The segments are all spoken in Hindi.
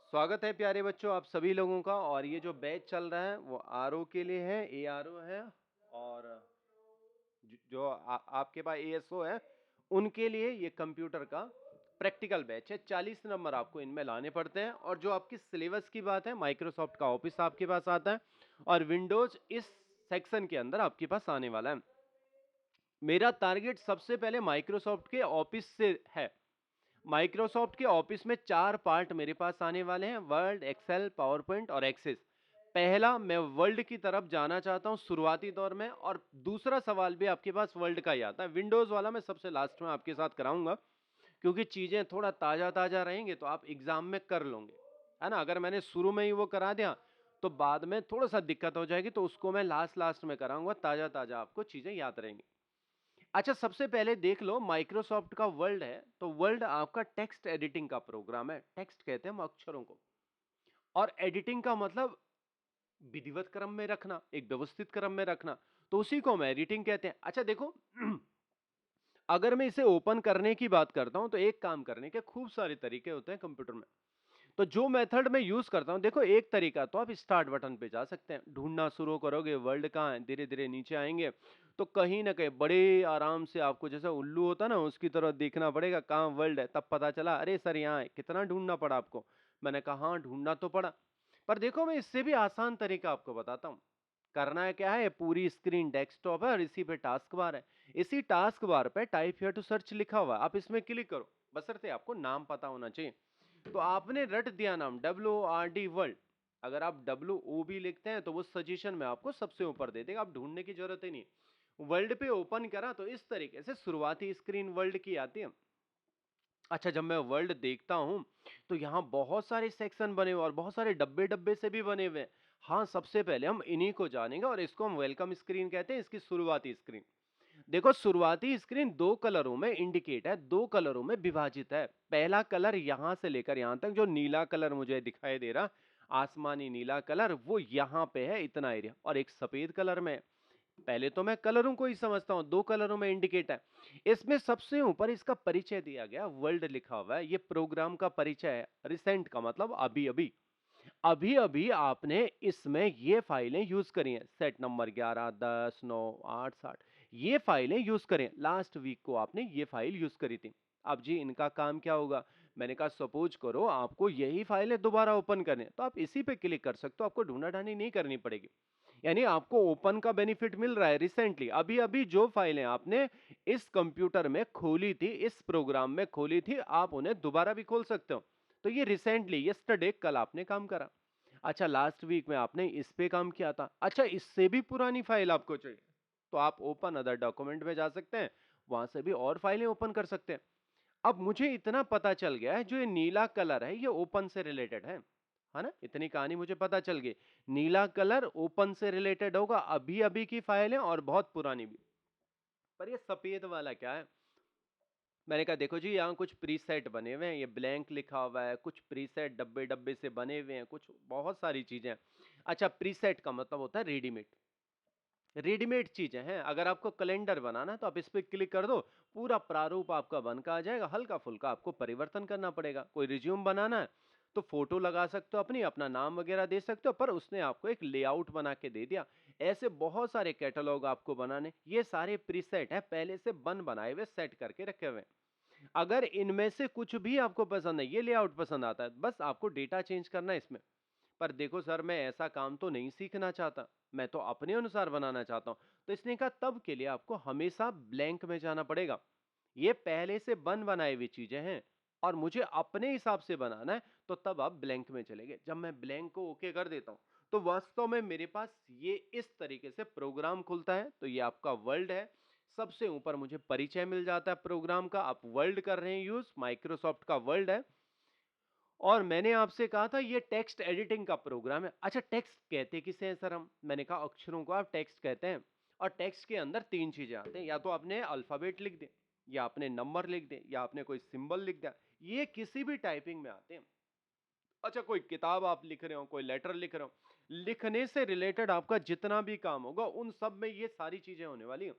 स्वागत है प्यारे बच्चों आप सभी लोगों का। और ये जो बैच चल रहा है वो आरओ के लिए है, एआरओ है और जो आपके पास एएसओ है उनके लिए ये कंप्यूटर का प्रैक्टिकल बैच है। 40 नंबर आपको इनमें लाने पड़ते हैं। और जो आपकी सिलेबस की बात है, माइक्रोसॉफ्ट का ऑफिस आपके पास आता है और विंडोज इस सेक्शन के अंदर आपके पास आने वाला है। मेरा टारगेट सबसे पहले माइक्रोसॉफ्ट के ऑफिस से है। माइक्रोसॉफ्ट के ऑफिस में 4 पार्ट मेरे पास आने वाले हैं, वर्ड, एक्सेल, पावर पॉइंट और एक्सेस। पहला, मैं वर्ल्ड की तरफ जाना चाहता हूं शुरुआती दौर में, और दूसरा सवाल भी आपके पास वर्ल्ड का ही आता है। विंडोज वाला मैं सबसे लास्ट में आपके साथ कराऊंगा, क्योंकि चीजें थोड़ा ताजा ताजा रहेंगे तो आप एग्जाम में कर लोगे, है ना। अगर मैंने शुरू में ही वो करा दिया तो बाद में थोड़ा सा दिक्कत हो जाएगी, तो उसको मैं लास्ट लास्ट में कराऊंगा, ताजा ताजा आपको चीजें याद रहेंगी। अच्छा, सबसे पहले देख लो, माइक्रोसॉफ्ट का वर्ल्ड है तो वर्ल्ड आपका टेक्स्ट एडिटिंग का प्रोग्राम है। टेक्स्ट कहते हैं हम अक्षरों को, और एडिटिंग का मतलब विधिवत क्रम में रखना, एक व्यवस्थित क्रम में रखना, तो उसी को हम एडिटिंग कहते हैं। अच्छा देखो, अगर मैं इसे ओपन करने की बात करता हूं तो एक काम करने के खूब सारे तरीके होते हैं कंप्यूटर में। तो जो मेथड मैं यूज करता हूं, देखो एक तरीका तो आप स्टार्ट बटन पे जा सकते हैं, ढूंढना शुरू करोगे वर्ल्ड कहाँ है, धीरे धीरे नीचे आएंगे तो कहीं ना कहीं बड़े आराम से आपको जैसा उल्लू होता है ना उसकी तरह देखना पड़ेगा कहाँ वर्ल्ड है। तब पता चला अरे सर यहाँ है, कितना ढूंढना पड़ा आपको। मैंने कहा हाँ ढूंढना तो पड़ा, पर देखो मैं इससे भी आसान तरीका आपको बताता हूँ। करना है क्या है, पूरी स्क्रीन डेस्कटॉप है और इसी पे टास्क बार है। इसी टास्क बार पे टाइप हियर टू सर्च लिखा हुआ है, आप इसमें क्लिक करो, बशर्ते आपको नाम पता होना चाहिए। तो आपने रट दिया नाम WORD वर्ल्ड। अगर आप WOB लिखते हैं तो वो सजेशन में आपको सबसे ऊपर दे देगा, आप ढूंढने की जरूरत ही नहीं। वर्ल्ड पे ओपन करा तो इस तरीके से शुरुआती स्क्रीन वर्ल्ड की आती है। अच्छा, जब मैं वर्ल्ड देखता हूं तो यहाँ बहुत सारे सेक्शन बने हुए और बहुत सारे डब्बे डब्बे से भी बने हुए हैं। हाँ, सबसे पहले हम इन्हीं को जानेंगे और इसको हम वेलकम स्क्रीन कहते हैं, इसकी शुरुआती स्क्रीन। देखो, शुरुआती स्क्रीन दो कलरों में इंडिकेट है, दो कलरों में विभाजित है। पहला कलर यहां से लेकर यहां तक, जो नीला कलर मुझे दिखाई दे रहा, आसमानी नीला कलर, वो यहां पे है इतना एरिया, और एक सफेद कलर में। पहले तो मैं कलरों को ही समझता हूं, दो कलरों में इंडिकेट है। इसमें सबसे ऊपर इसका परिचय दिया गया, वर्ल्ड लिखा हुआ है, ये प्रोग्राम का परिचय है। रिसेंट का मतलब अभी अभी, अभी अभी आपने इसमें ये फाइलें यूज करी हैं, सेट नंबर 11, 10, 9, 8, 60, ये फाइलें यूज करें। लास्ट वीक को आपने ये फाइल यूज करी थी। अब जी इनका काम क्या होगा, मैंने कहा सपोज करो आपको यही फाइलें दोबारा ओपन करने हैं, तो आप इसी पे क्लिक कर सकते हो, आपको ढूंढा ढांडी नहीं करनी पड़ेगी। यानी आपको ओपन का बेनिफिट मिल रहा है। रिसेंटली अभी अभी जो फाइलें आपने इस कंप्यूटर में खोली थी, इस प्रोग्राम में खोली थी, आप उन्हें दोबारा भी खोल सकते हो। तो ये रिसेंटली यस्टरडे, कल आपने काम करा। अच्छा, लास्ट वीक में आपने इस पे काम किया था। अच्छा, इससे भी पुरानी फाइल आपको चाहिए तो आप ओपन अदर डॉक्यूमेंट में जा सकते हैं, वहां से भी और फाइलें ओपन कर सकते हैं। अब मुझे इतना पता चल गया है, जो ये नीला कलर है ये ओपन से रिलेटेड है ना। इतनी कहानी मुझे पता चल गई, नीला कलर ओपन से रिलेटेड होगा, अभी अभी की फाइल है और बहुत पुरानी भी। पर ये सफेद वाला क्या है, मैंने कहा देखो जी यहाँ कुछ प्रीसेट बने हुए हैं, ये ब्लैंक लिखा हुआ है, कुछ प्रीसेट डब्बे डब्बे से बने हुए हैं, कुछ बहुत सारी चीजें हैं। अच्छा, प्रीसेट का मतलब होता है रेडीमेड, रेडीमेड चीजें हैं। अगर आपको कैलेंडर बनाना है तो आप इस पे क्लिक कर दो, पूरा प्रारूप आपका बन का आ जाएगा। हल्का फुल्का आपको परिवर्तन करना पड़ेगा। कोई रिज्यूम बनाना है तो फोटो लगा सकते हो अपनी, अपना नाम वगैरह दे सकते हो, पर उसने आपको एक लेआउट बना के दे दिया। ऐसे बहुत सारे कैटलॉग आपको बनाने, ये सारे प्रीसेट है, पहले से बन बनाए हुए, सेट करके रखे हुए हैं। अगर इनमें से कुछ भी आपको पसंद है, ये लेआउट पसंद आता है, बस आपको डेटा चेंज करना है इसमें। पर देखो सर, मैं ऐसा काम तो नहीं सीखना चाहता, मैं तो अपने अनुसार बनाना चाहता हूं। तो इसने कहा तब के लिए आपको हमेशा ब्लैंक में जाना पड़ेगा। ये पहले से बन बनाई हुई चीजें हैं और मुझे अपने हिसाब से बनाना है, तो तब आप ब्लैंक में चलेंगे। जब मैं ब्लैंक को ओके कर देता हूं तो वास्तव में मेरे पास ये इस तरीके से प्रोग्राम खुलता है। तो ये आपका वर्ल्ड है, सबसे ऊपर मुझे परिचय मिल जाता है प्रोग्राम का। आप वर्ल्ड कर रहे हैं यूज, माइक्रोसॉफ्ट का वर्ल्ड है। और मैंने आपसे कहा था ये टेक्स्ट एडिटिंग का प्रोग्राम है। अच्छा, टेक्स्ट कहते किसे हैं सर हम, मैंने कहा अक्षरों को आप टेक्स्ट कहते हैं। और टेक्स्ट के अंदर तीन चीजें आते हैं, या तो आपने अल्फाबेट लिख दे, या आपने नंबर लिख दे, या आपने कोई सिंबल लिख दिया। ये किसी भी टाइपिंग में आते हैं। अच्छा, कोई किताब आप लिख रहे हो, कोई लेटर लिख रहे हो, लिखने से रिलेटेड आपका जितना भी काम होगा उन सब में ये सारी चीजें होने वाली हैं।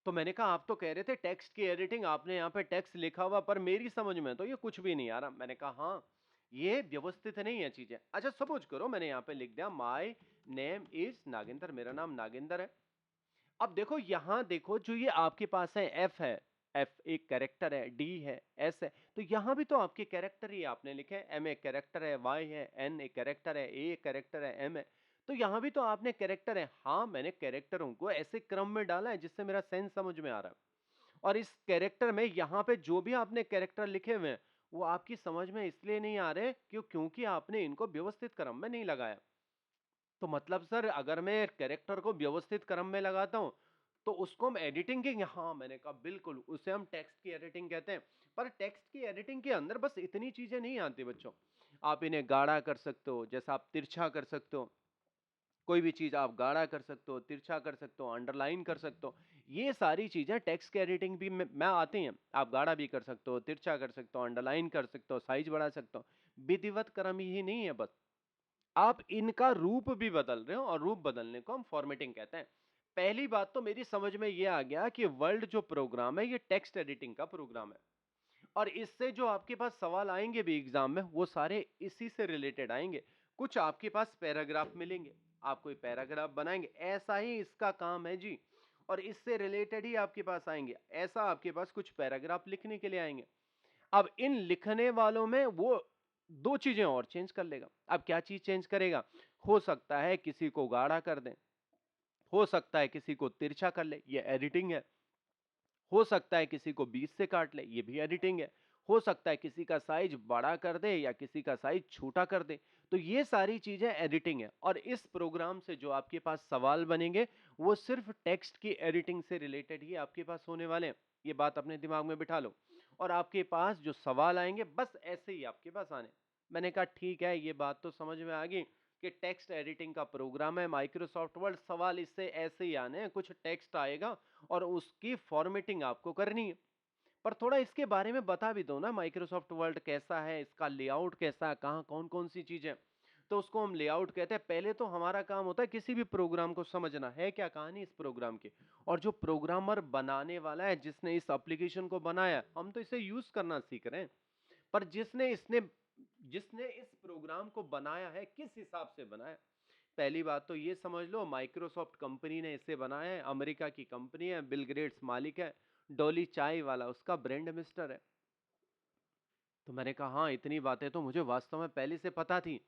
तो मैंने कहा आप तो कह रहे थे टेक्स्ट की एडिटिंग, आपने यहाँ पे टेक्स्ट लिखा हुआ, पर मेरी समझ में तो ये कुछ भी नहीं आ रहा। मैंने कहा हाँ, ये व्यवस्थित नहीं है चीजें। अच्छा सपोज करो मैंने यहाँ पे लिख दिया माय नेम इज नागेंद्र, मेरा नाम नागेंद्र है। अब देखो यहां देखो जो ये आपके पास है एफ है, एफ एक कैरेक्टर है, डी है, एस है, तो यहां भी तो आपके कैरेक्टर ही आपने लिखे हैं। एम एक कैरेक्टर है, वाई है, एन एक कैरेक्टर है, ए एक कैरेक्टर है, एम है, तो यहां भी तो आपने कैरेक्टर है। हाँ मैंने कैरेक्टरों को ऐसे क्रम में डाला है जिससे मेरा सेंस समझ में आ रहा है। और इस कैरेक्टर में यहाँ पे जो भी आपने कैरेक्टर लिखे हुए हैं वो आपकी समझ में इसलिए नहीं आ रहे क्योंकि आपने इनको व्यवस्थित क्रम में नहीं लगाया। तो मतलब सर अगर मैं कैरेक्टर को व्यवस्थित क्रम में लगाता हूं तो उसको हम एडिटिंग की, हाँ मैंने कहा बिल्कुल उसे हम टेक्स्ट की एडिटिंग कहते हैं। पर टेक्स्ट की एडिटिंग के अंदर बस इतनी चीजें नहीं आती बच्चों, आप इन्हें गाढ़ा कर सकते हो, जैसा आप तिरछा कर सकते हो, कोई भी चीज आप गाढ़ा कर सकते हो, तिरछा कर सकते हो, अंडरलाइन कर सकते हो। ये सारी चीजें टेक्स्ट की एडिटिंग भी में आती हैं। आप गाढ़ा भी कर सकते हो, तिरछा कर सकते हो, अंडरलाइन कर सकते हो, साइज बढ़ा सकते हो। विधिवत क्रम ही नहीं है बस, आप इनका रूप भी बदल रहे हो और रूप बदलने को हम फॉर्मेटिंग कहते हैं। पहली बात तो मेरी समझ में ये आ गया कि वर्ल्ड जो प्रोग्राम है ये टेक्स्ट एडिटिंग का प्रोग्राम है, और इससे जो आपके पास सवाल आएंगे भी एग्जाम में वो सारे इसी से रिलेटेड आएंगे। कुछ आपके पास पैराग्राफ मिलेंगे, आप कोई पैराग्राफ बनाएंगे, ऐसा ही इसका काम है जी, और इससे रिलेटेड ही आपके पास आएंगे। ऐसा आपके पास कुछ पैराग्राफ लिखने के लिए आएंगे। अब इन लिखने वालों में वो दो चीजें और चेंज कर लेगा। अब क्या चीज चेंज करेगा? हो सकता है किसी को गाढ़ा कर दें, हो सकता है किसी को तिरछा कर ले, ये एडिटिंग है। हो सकता है किसी को 20 से काट ले, ये भी एडिटिंग है। हो सकता है किसी का साइज बड़ा कर दे या किसी का साइज छोटा कर दे, तो ये सारी चीजें एडिटिंग है। और इस प्रोग्राम से जो आपके पास सवाल बनेंगे वो सिर्फ टेक्स्ट की एडिटिंग से रिलेटेड ही आपके पास होने वाले हैं। ये बात अपने दिमाग में बिठा लो। और आपके पास जो सवाल आएंगे बस ऐसे ही आपके पास आने। मैंने कहा ठीक है, ये बात तो समझ में आ गई कि टेक्स्ट एडिटिंग का प्रोग्राम है माइक्रोसॉफ्ट वर्ड, सवाल इससे ऐसे ही आने हैं, कुछ टेक्स्ट आएगा और उसकी फॉर्मेटिंग आपको करनी है। पर थोड़ा इसके बारे में बता भी दो ना, माइक्रोसॉफ्ट वर्ड कैसा है, इसका लेआउट कैसा है, कहाँ कौन कौन सी चीजें। तो उसको हम लेआउट कहते हैं। पहले तो हमारा काम होता है किसी भी प्रोग्राम को समझना है क्या कहानी इस प्रोग्राम की, और जो प्रोग्रामर बनाने वाला है, जिसने इस एप्लीकेशन को बनाया, हम तो इसे यूज करना सीख रहे हैं, पर जिसने इसने जिसने इस प्रोग्राम को बनाया है किस हिसाब से बनाया। पहली बात तो ये समझ लो माइक्रोसॉफ्ट कंपनी ने इसे बनाया है, अमेरिका की कंपनी है, बिल गेट्स मालिक है, डॉली चाय वाला उसका ब्रांड मिस्टर है। तो मैंने कहा हाँ इतनी बातें तो मुझे वास्तव में पहले से पता थी,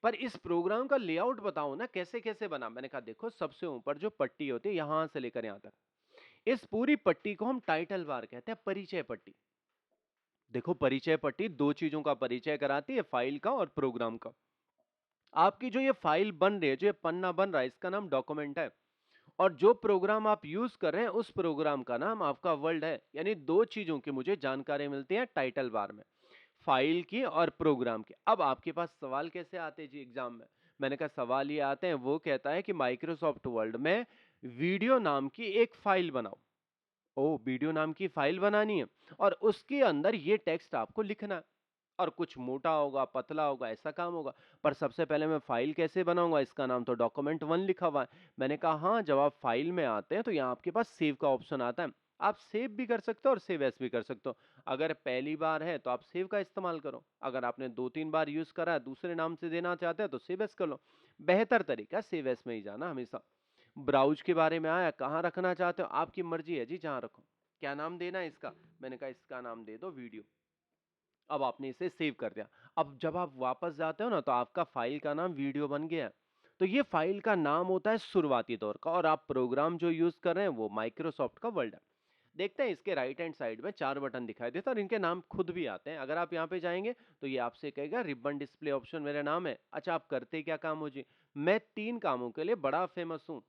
पर इस प्रोग्राम का लेआउट बताओ ना कैसे कैसे बना। मैंने कहा देखो सबसे ऊपर जो पट्टी होती है यहां से लेकर यहां तक, इस पूरी पट्टी को हम टाइटल बार कहते हैं, परिचय पट्टी। देखो परिचय पट्टी दो चीजों का परिचय कराती है, फाइल का और प्रोग्राम का। आपकी जो ये फाइल बन रही है, जो ये पन्ना बन रहा है, इसका नाम डॉक्यूमेंट है, और जो प्रोग्राम आप यूज कर रहे हैं उस प्रोग्राम का नाम आपका वर्ल्ड है। यानी दो चीजों की मुझे जानकारी मिलती है टाइटल बार में, फाइल की और प्रोग्राम की। अब आपके पास सवाल कैसे आते हैं जी एग्जाम में? मैंने कहा सवाल ये आते हैं, वो कहता है कि माइक्रोसॉफ्ट वर्ड में वीडियो नाम की एक फाइल बनाओ। ओ वीडियो नाम की फाइल बनानी है और उसके अंदर ये टेक्स्ट आपको लिखना है, और कुछ मोटा होगा पतला होगा ऐसा काम होगा। पर सबसे पहले मैं फाइल कैसे बनाऊंगा, इसका नाम तो डॉक्यूमेंट वन लिखा हुआ है। मैंने कहा हाँ, जब आप फाइल में आते हैं तो यहाँ आपके पास सेव का ऑप्शन आता है, आप सेव भी कर सकते हो और सेव एस भी कर सकते हो। अगर पहली बार है तो आप सेव का इस्तेमाल करो, अगर आपने 2-3 बार यूज करा है दूसरे नाम से देना चाहते हैं तो सेव एस कर लो। बेहतर तरीका सेव एस में ही जाना हमेशा। ब्राउज के बारे में आया, कहाँ रखना चाहते हो आपकी मर्जी है जी, जहाँ रखो। क्या नाम देना है इसका? मैंने कहा इसका नाम दे दो वीडियो। अब आपने इसे सेव कर दिया। अब जब आप वापस जाते हो ना तो आपका फाइल का नाम वीडियो बन गया है। तो ये फाइल का नाम होता है शुरुआती दौर का, और आप प्रोग्राम जो यूज कर रहे हैं वो माइक्रोसॉफ्ट का वर्ड है। देखते हैं इसके राइट हैंड साइड में 4 बटन दिखाई देता है और इनके नाम खुद भी आते हैं। अगर आप यहाँ पे जाएंगे तो ये आपसे कहेगा रिबन डिस्प्ले ऑप्शन मेरा नाम है। अच्छा आप करते क्या काम हो जी? मैं 3 कामों के लिए बड़ा फेमस हूँ।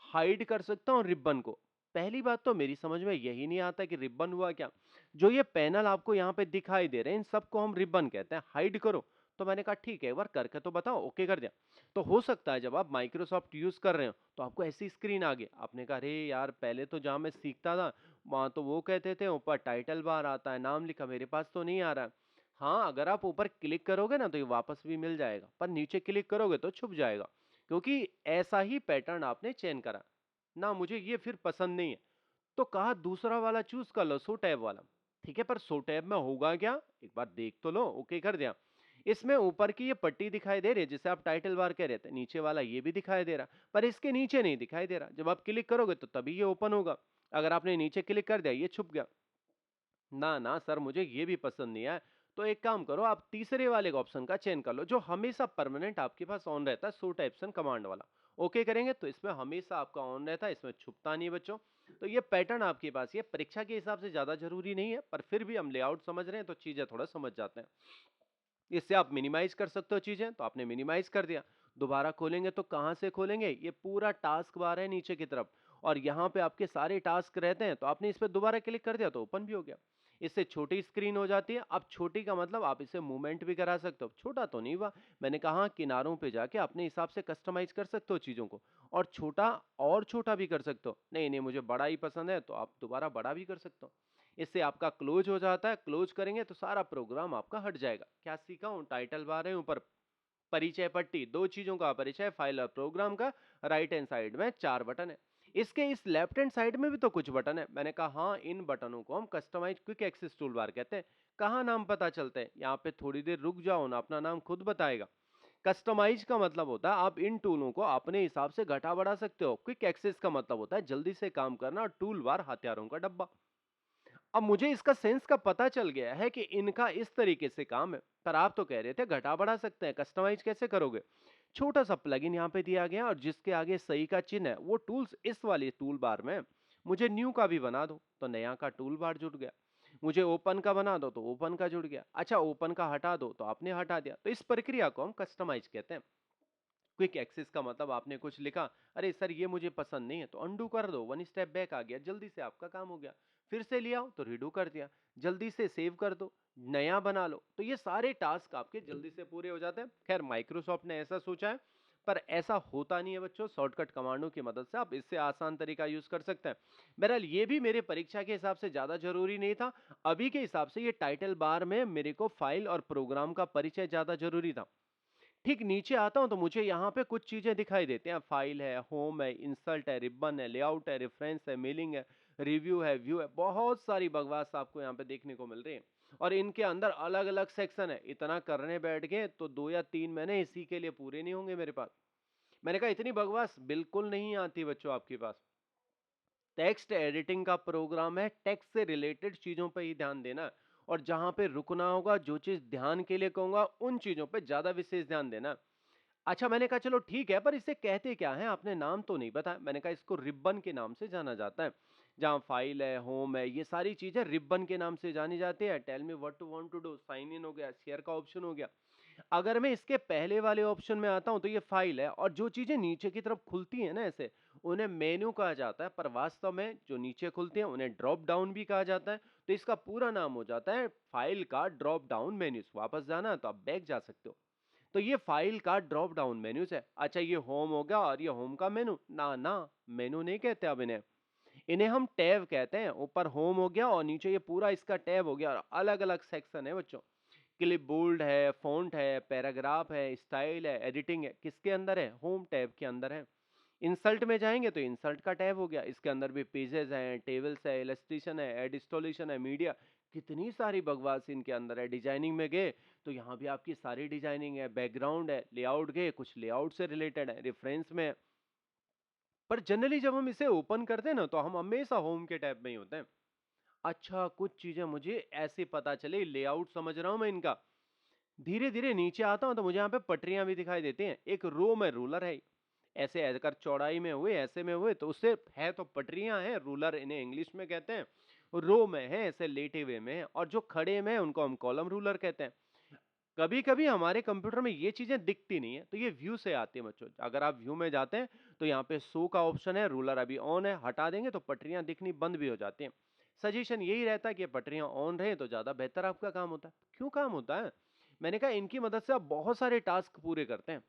हाइड कर सकता हूँ रिबन को। पहली बात तो मेरी समझ में यही नहीं आता कि रिबन हुआ क्या। जो ये पैनल आपको यहाँ पे दिखाई दे रहे हैं इन सबको हम रिबन कहते हैं, हाइड करो। तो मैंने कहा ठीक है एक बार करके तो बताओ, ओके कर दिया। तो हो सकता है जब आप माइक्रोसॉफ्ट यूज कर रहे हो तो आपको ऐसी स्क्रीन आ गई, आपने कहा अरे यार पहले तो जहां मैं सीखता था वहां तो वो कहते थे ऊपर टाइटल बार आता है, नाम लिखा, मेरे पास तो नहीं आ रहा है। हाँ अगर आप ऊपर क्लिक करोगे ना तो ये वापस भी मिल जाएगा, पर नीचे क्लिक करोगे तो छुप जाएगा, क्योंकि ऐसा ही पैटर्न आपने चेंज करा ना, मुझे ये फिर पसंद नहीं है। तो कहा दूसरा वाला चूज कर लो, सो टैब वाला। ठीक है, पर सो टैब में होगा क्या एक बार देख तो लो, ओके कर दिया। इसमें ऊपर की ये पट्टी दिखाई दे रही है जिसे आप टाइटल बार कह रहे थे, नीचे वाला ये भी दिखाई दे रहा, पर इसके नीचे नहीं दिखाई दे रहा। जब आप क्लिक करोगे तो तभी ये ओपन होगा। अगर आपने नीचे क्लिक कर दिया, ये छुप गया। ना ना सर, मुझे ये भी पसंद नहीं है। तो एक काम करो, आप तीसरे वाले ऑप्शन का चयन कर लो जो हमेशा परमानेंट आपके पास ऑन रहता है, शो टाइप्स कमांड वाला। ओके करेंगे तो इसमें हमेशा आपका ऑन रहता है, इसमें छुपता नहीं बच्चों। तो ये पैटर्न आपके पास, ये परीक्षा के हिसाब से ज्यादा जरूरी नहीं है, पर फिर भी हम लेआउट समझ रहे हैं तो चीजें थोड़ा समझ जाते हैं। इससे आप मिनिमाइज कर सकते हो चीजें, तो आपने मिनिमाइज कर दिया। दोबारा खोलेंगे तो कहां से खोलेंगे, ये पूरा टास्क बार है नीचे की तरफ, और यहाँ पे आपके सारे टास्क रहते हैं, तो आपने इस पर दोबारा क्लिक कर दिया तो ओपन भी हो गया। इससे छोटी स्क्रीन हो जाती है। अब छोटी का मतलब आप इसे मूवमेंट भी करा सकते हो, छोटा तो नहीं हुआ, मैंने कहा किनारों पे जाके अपने हिसाब से कस्टमाइज कर सकते हो चीजों को, और छोटा भी कर सकते हो। नहीं नहीं मुझे बड़ा ही पसंद है, तो आप दोबारा बड़ा भी कर सकते हो। इससे आपका क्लोज हो जाता है। क्लोज करेंगे तो सारा प्रोग्राम आपका हट जाएगा। क्या सीखा हूं, टाइटल बार है ऊपर परिचय पट्टी, दो चीजों का परिचय, फाइल और प्रोग्राम का। राइट हैंड साइड में 4 बटन है। इसके इस लेफ्ट हैंड साइड में भी तो कुछ बटन है। मैंने कहा हाँ, इन बटनों को हम customize quick access toolbar कहते हैं। कहाँ नाम पता चलते हैं, यहाँ पे थोड़ी देर रुक जाओ ना, अपना नाम खुद बताएगा। कस्टमाइज का मतलब होता है आप इन टूलों को अपने हिसाब से घटा बढ़ा सकते हो। क्विक एक्सेस का मतलब होता है जल्दी से काम करना, और टूल बार हथियारों का डब्बा। अब मुझे इसका सेंस का पता चल गया है कि इनका इस तरीके से काम है, पर आप तो कह रहे थे घटा बढ़ा सकते हैं, कस्टमाइज कैसे करोगे। छोटा सा प्लगइन यहाँ पे दिया गया, और जिसके आगे सही का चिन्ह है वो टूल्स इस वाले टूल बार में। मुझे न्यू का भी बना दो तो नया का टूल बार जुड़ गया। मुझे ओपन का बना दो तो ओपन का जुड़ गया। अच्छा, ओपन का हटा दो तो आपने हटा दिया। तो इस प्रक्रिया को हम कस्टमाइज कहते हैं। क्विक एक्सेस का मतलब आपने कुछ लिखा, अरे सर ये मुझे पसंद नहीं है, तो अंडू कर दो, वन स्टेप बैक आ गया, जल्दी से आपका काम हो गया। फिर से ले आओ तो रीडू कर दिया, जल्दी से सेव कर दो, नया बना लो, तो ये सारे टास्क आपके जल्दी से पूरे हो जाते हैं। खैर माइक्रोसॉफ्ट ने ऐसा सोचा है, पर ऐसा होता नहीं है बच्चों। शॉर्टकट कमांडों की मदद से आप इससे आसान तरीका यूज कर सकते हैं। बहरहाल ये भी मेरे परीक्षा के हिसाब से ज्यादा जरूरी नहीं था। अभी के हिसाब से ये टाइटल बार में मेरे को फाइल और प्रोग्राम का परिचय ज्यादा जरूरी था। ठीक नीचे आता हूं तो मुझे यहाँ पे कुछ चीजें दिखाई देते हैं। फाइल है, होम है, इंसर्ट है, रिबन है, लेआउट है, रेफरेंस है, मेलिंग है, रिव्यू है, व्यू है, बहुत सारी बकवास आपको यहाँ पे देखने को मिल रही है। और इनके अंदर अलग अलग सेक्शन है। इतना करने बैठ गए तो 2 या 3 महीने इसी के लिए पूरे नहीं होंगे मेरे पास। मैंने कहा इतनी बकवास बिल्कुल नहीं आती बच्चों आपके पास। टेक्स्ट एडिटिंग का प्रोग्राम है, टेक्स्ट से रिलेटेड चीजों पे ही ध्यान देना है। और जहां पे रुकना होगा, जो चीज ध्यान के लिए कहूंगा, उन चीजों पे ज्यादा विशेष ध्यान देना। अच्छा, मैंने कहा चलो ठीक है, पर इसे कहते क्या है, आपने नाम तो नहीं बताया। मैंने कहा इसको रिबन के नाम से जाना जाता है। जहाँ फाइल है, होम है, ये सारी चीजें रिबन के नाम से जानी जाती है। Tell me what to want to do, sign in हो गया, शेयर का ऑप्शन हो गया। अगर मैं इसके पहले वाले ऑप्शन में आता हूं तो ये फाइल है, और जो चीजें नीचे की तरफ खुलती है ना ऐसे, उन्हें मेन्यू कहा जाता है। पर वास्तव में जो नीचे खुलती हैं उन्हें ड्रॉप डाउन भी कहा जाता है। तो इसका पूरा नाम हो जाता है फाइल का ड्रॉप डाउन मेन्यूज। वापस जाना है तो आप बैक जा सकते हो। तो ये फाइल का ड्रॉप डाउन मेन्यूज है। अच्छा, ये होम हो गया, और ये होम का मेनू, ना ना, मेनू नहीं कहते अब इन्हें। इन्हें हम टैब कहते हैं। ऊपर होम हो गया और नीचे ये पूरा इसका टैब हो गया, और अलग अलग सेक्शन है बच्चों। क्लिप बोल्ड है, फॉन्ट है, पैराग्राफ है, स्टाइल है, एडिटिंग है, किसके अंदर है, होम टैब के अंदर है। इंसल्ट में जाएंगे तो इंसल्ट का टैब हो गया, इसके अंदर भी पेजेस हैं, टेबल्स है, इलस्ट्रेशन है, एड इंस्टॉलेशन है, मीडिया, कितनी सारी बकवास इनके अंदर है। डिजाइनिंग में गए तो यहाँ भी आपकी सारी डिजाइनिंग है, बैकग्राउंड है, लेआउट गए कुछ लेआउट से रिलेटेड है, रेफरेंस में है। पर जनरली जब हम इसे ओपन करते हैं ना, तो हम हमेशा होम के टैब में ही होते हैं। अच्छा, कुछ चीजें मुझे ऐसे पता चले, लेआउट समझ रहा हूं मैं इनका। धीरे धीरे नीचे आता हूं तो मुझे यहाँ पे पटरियां भी दिखाई देती हैं। एक रो में रूलर है, ऐसे अगर चौड़ाई में हुए, ऐसे में हुए, तो उससे है तो पटरियां हैं, रूलर इन्हें इंग्लिश में कहते हैं। रो में है, ऐसे लेटे हुए में है, और जो खड़े में है उनको हम कॉलम रूलर कहते हैं। कभी कभी हमारे कंप्यूटर में ये चीजें दिखती नहीं है, तो ये व्यू से आती है बच्चों। अगर आप व्यू में जाते हैं तो यहाँ पे शो का ऑप्शन है, रूलर अभी ऑन है, हटा देंगे तो पटरियां दिखनी बंद भी हो जाती हैं। सजेशन यही रहता है कि पटरियां ऑन रहे तो ज्यादा बेहतर आपका काम होता है। क्यों काम होता है, मैंने कहा इनकी मदद से आप बहुत सारे टास्क पूरे करते हैं।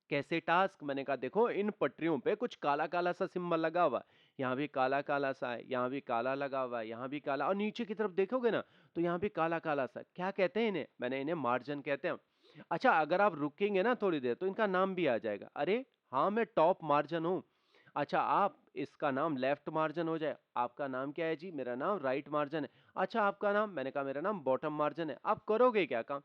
कैसे टास्क, मैंने कहा देखो इन पटरियों पे कुछ काला काला सा सिंबल लगा हुआ है, यहाँ भी काला काला सा है, यहाँ भी काला लगा हुआ है, यहाँ भी काला, और नीचे की तरफ देखोगे ना तो यहाँ भी काला काला सा। क्या कहते हैं इन्हें, मैंने इन्हें मार्जिन कहते हैं। अच्छा, अगर आप रुकेंगे ना थोड़ी देर तो इनका नाम भी आ जाएगा। अरे हाँ, मैं टॉप मार्जिन हूँ। अच्छा, आप इसका नाम लेफ्ट मार्जिन हो जाए। आपका नाम क्या है जी, मेरा नाम राइट मार्जिन है। अच्छा, आपका नाम, मैंने कहा मेरा नाम बॉटम मार्जिन है। आप करोगे क्या काम,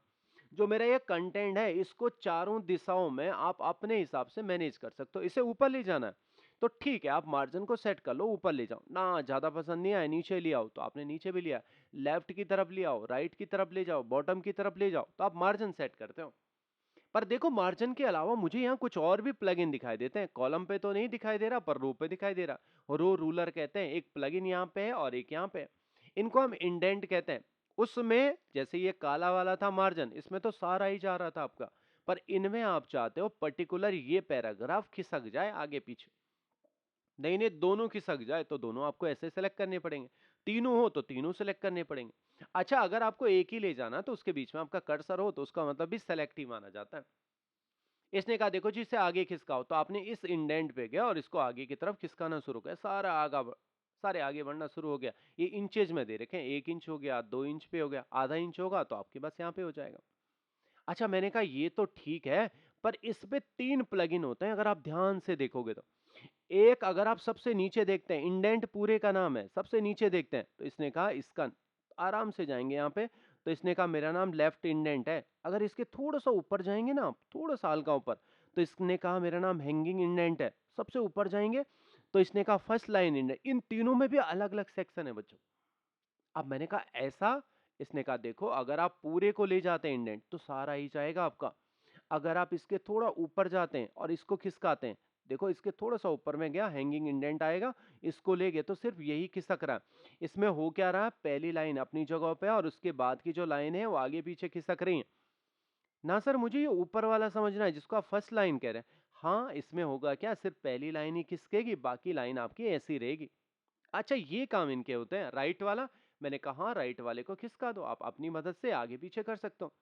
जो मेरा ये कंटेंट है इसको चारों दिशाओं में आप अपने हिसाब से मैनेज कर सकते हो। इसे ऊपर ले जाना है तो ठीक है, आप मार्जिन को सेट कर लो, ऊपर ले जाओ ना, ज्यादा पसंद नहीं आया नीचे ले आओ तो आपने नीचे भी लिया, लेफ्ट की तरफ ले आओ, राइट की तरफ ले जाओ, बॉटम की तरफ ले जाओ, तो आप मार्जिन सेट करते हो। पर देखो मार्जिन के अलावा मुझे यहाँ कुछ और भी प्लगइन दिखाई देते हैं। कॉलम पे तो नहीं दिखाई दे रहा पर रो पे दिखाई दे रहा। रो रूलर कहते हैं, एक प्लगइन यहाँ पे है और एक यहाँ पे है। इनको हम इंडेंट कहते हैं। उसमें जैसे ये काला वाला था मार्जिन, इसमें तो सारा ही जा रहा था आपका, पर इनमें आप चाहते हो पर्टिकुलर ये पैराग्राफ खिसक जाए आगे पीछे। नहीं नहीं, दोनों खिसक जाए तो दोनों आपको ऐसे सेलेक्ट करने पड़ेंगे, तीनों हो तो तीनों सेलेक्ट करने पड़ेंगे। अच्छा, अगर आपको एक ही ले जाना तो उसके बीच में आपका कर्सर हो तो उसका मतलब भी सेलेक्ट ही माना जाता है। इसने कहा देखो जी इसे आगे खिसकाओ, तो आपने इस इंडेंट पे गया और इसको आगे की तरफ खिसकाना शुरू किया, सारे आगे बढ़ना शुरू हो गया। ये इंचेज में दे रखे हैं, 1 इंच हो गया, 2 इंच पे हो गया, आधा इंच होगा तो आपके पास यहाँ पे हो जाएगा। अच्छा, मैंने कहा ये तो ठीक है, पर इस पे 3 प्लगइन होते हैं अगर आप ध्यान से देखोगे तो। एक, अगर आप सबसे नीचे देखते हैं, इंडेंट पूरे का नाम है, सबसे नीचे देखते हैं तो इसने कहा इसका, आराम से जाएंगे यहाँ पे, तो इसने कहा मेरा नाम लेफ्ट इंडेंट है। अगर इसके थोड़ा सा ऊपर जाएंगे ना आप, थोड़ा सा हल्का ऊपर, तो इसने कहा मेरा नाम हैंगिंग इंडेंट है। सबसे ऊपर जाएंगे तो इसने कहा फर्स्ट लाइन इंडेंट। इन तीनों में भी अलग अलग सेक्शन है बच्चों। अब मैंने कहा ऐसा, इसने कहा देखो अगर आप पूरे को ले जाते हैं इंडेंट तो सारा ही जाएगा आपका। अगर आप इसके थोड़ा ऊपर जाते हैं और इसको खिसकाते हैं, देखो इसके थोड़ा सा ऊपर में गया, हैंगिंग इंडेंट आएगा, इसको ले गए तो सिर्फ यही खिसक रहा है। इसमें हो क्या रहा है, पहली लाइन अपनी जगह पे और उसके बाद की जो लाइन है वो आगे पीछे खिसक रही है ना। सर मुझे ये ऊपर वाला समझना है जिसको आप फर्स्ट लाइन कह रहे हैं। हाँ, इसमें होगा क्या, सिर्फ पहली लाइन ही खिसकेगी, बाकी लाइन आपकी ऐसी रहेगी। अच्छा, ये काम इनके होते हैं। राइट वाला, मैंने कहा हाँ, राइट वाले को खिसका दो, आप अपनी मदद से आगे पीछे कर सकते हो।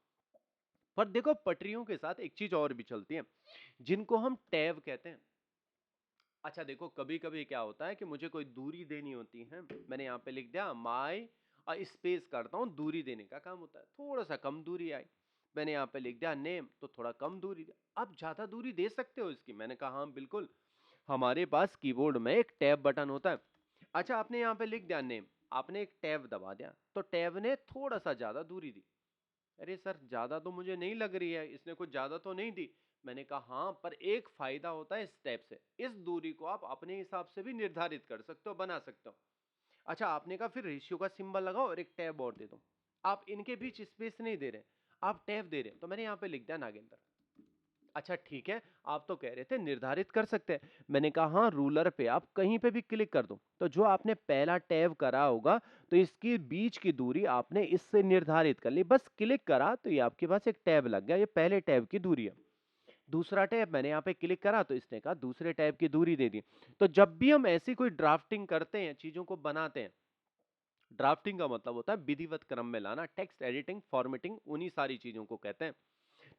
पर देखो पटरियों के साथ एक चीज और भी चलती है जिनको हम टैब कहते हैं। अच्छा देखो, कभी कभी क्या होता है कि मुझे कोई दूरी देनी होती है, मैंने यहाँ पे लिख दिया माई, और स्पेस करता हूँ, दूरी देने का काम होता है। थोड़ा सा कम दूरी आई, मैंने यहाँ पे लिख दिया नेम, तो थोड़ा कम दूरी दिया। अब ज्यादा दूरी दे सकते हो इसकी, मैंने कहा हाँ बिल्कुल, हमारे पास कीबोर्ड में एक टैब बटन होता है। अच्छा, आपने यहाँ पे लिख दिया नेम, आपने एक टैब दबा दिया तो टैब ने थोड़ा सा ज्यादा दूरी दी। अरे सर, ज्यादा तो मुझे नहीं लग रही है, इसने कुछ ज्यादा तो नहीं दी। मैंने कहा हाँ, पर एक फायदा होता है इस टैब से, इस दूरी को आप अपने हिसाब से भी निर्धारित कर सकते हो, बना सकते हो। अच्छा, आपने कहा फिर रेशियो का सिंबल लगाओ और एक टैब और दे दो। आप इनके बीच स्पेस नहीं दे रहे, आप टैब दे रहे हैं, तो मैंने यहाँ पे लिख दिया नागेंद्र। अच्छा ठीक है, आप तो कह रहे थे निर्धारित कर सकते हैं, मैंने कहा हाँ, रूलर पे आप कहीं पे भी क्लिक कर दो, तो जो आपने पहला टैब करा होगा तो इसकी बीच की दूरी आपने इससे निर्धारित कर ली, बस क्लिक करा तो ये आपके पास एक टैब लग गया, ये पहले टैब की दूरी है। दूसरा टैब, मैंने यहाँ पे क्लिक करा तो इसने कहा दूसरे टैब की दूरी दे दी। तो जब भी हम ऐसी कोई ड्राफ्टिंग करते हैं, चीजों को बनाते हैं, ड्राफ्टिंग का मतलब होता है विधिवत क्रम में लाना, टेक्स्ट एडिटिंग, फॉर्मेटिंग, उन्हीं सारी चीजों को कहते हैं।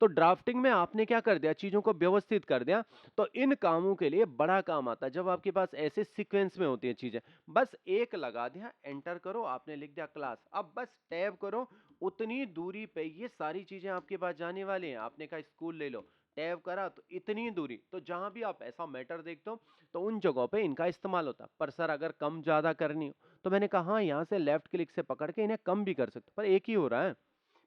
तो ड्राफ्टिंग में आपने क्या कर दिया, चीजों को व्यवस्थित कर दिया, तो इन कामों के लिए बड़ा काम आता है जब आपके पास ऐसे सीक्वेंस में होती है चीजें। बस एक लगा दिया, एंटर करो, आपने लिख दिया क्लास, अब बस टैब करो, उतनी दूरी पे ये सारी चीजें आपके पास जाने वाली हैं। आपने कहा स्कूल ले लो, टैब करा तो इतनी दूरी, तो जहां भी आप ऐसा मैटर देखते हो तो उन जगहों पे इनका इस्तेमाल होता है। पर सर अगर कम ज्यादा करनी हो, तो मैंने कहा हाँ, यहाँ से लेफ्ट क्लिक से पकड़ के इन्हें कम भी कर सकते हो, पर एक ही हो रहा है।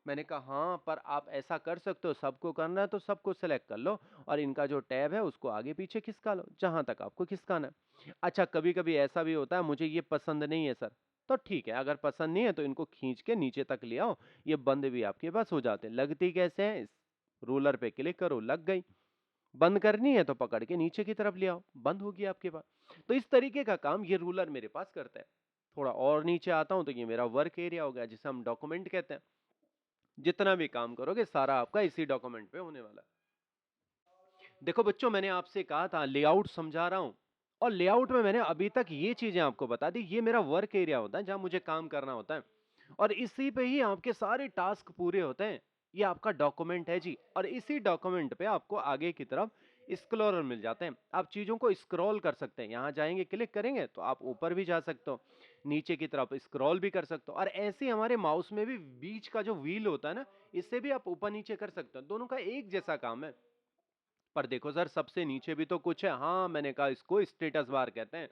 मैंने कहा हाँ, पर आप ऐसा कर सकते हो, सबको करना है तो सबको सेलेक्ट कर लो और इनका जो टैब है उसको आगे पीछे खिसका लो जहां तक आपको खिसकाना है। अच्छा, कभी कभी ऐसा भी होता है मुझे ये पसंद नहीं है सर, तो ठीक है, अगर पसंद नहीं है तो इनको खींच के नीचे तक ले आओ, ये बंद भी आपके पास हो जाते हैं। लगती कैसे है, इस रूलर पे क्लिक करो, लग गई। बंद करनी है तो पकड़ के नीचे की तरफ ले आओ, बंद होगी आपके पास। तो इस तरीके का काम ये रूलर मेरे पास करता है। थोड़ा और नीचे आता हूं तो ये मेरा वर्क एरिया हो गया, जिसे हम डॉक्यूमेंट कहते हैं। जितना भी काम करोगे सारा आपका इसी डॉक्यूमेंट पे होने वाला है। देखो बच्चों, मैंने आपसे कहा था लेआउट समझा रहा हूं, और लेआउट में मैंने अभी तक ये चीजें आपको बता दी, ये मेरा वर्क एरिया होता है जहां मुझे काम करना होता है, और इसी पे ही आपके सारे टास्क पूरे होते हैं। ये आपका डॉक्यूमेंट है जी, और इसी डॉक्यूमेंट पे आपको आगे की तरफ स्क्रॉलर मिल जाते हैं, आप चीजों को स्क्रॉल कर सकते हैं। यहाँ जाएंगे, क्लिक करेंगे तो आप ऊपर भी जा सकते हो, नीचे की तरफ स्क्रॉल भी कर सकते हो, और ऐसे ही हमारे माउस में भी बीच का जो व्हील होता है ना, इससे भी आप ऊपर नीचे कर सकते हो, दोनों का एक जैसा काम है। पर देखो सर, सबसे नीचे भी तो कुछ है। हाँ, मैंने कहा इसको स्टेटस बार कहते हैं,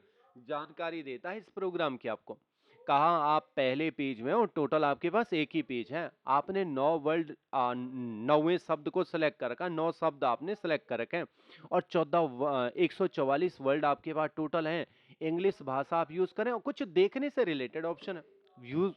जानकारी देता है इस प्रोग्राम की आपको। कहा आप पहले पेज में हो, टोटल आपके पास एक ही पेज है, आपने 9वें शब्द को सिलेक्ट कर रखा, 9 शब्द आपने सिलेक्ट कर रखे हैं और 144 वर्ड आपके पास टोटल हैं। इंग्लिश भाषा आप यूज करें और कुछ देखने से रिलेटेड ऑप्शन है। व्यूज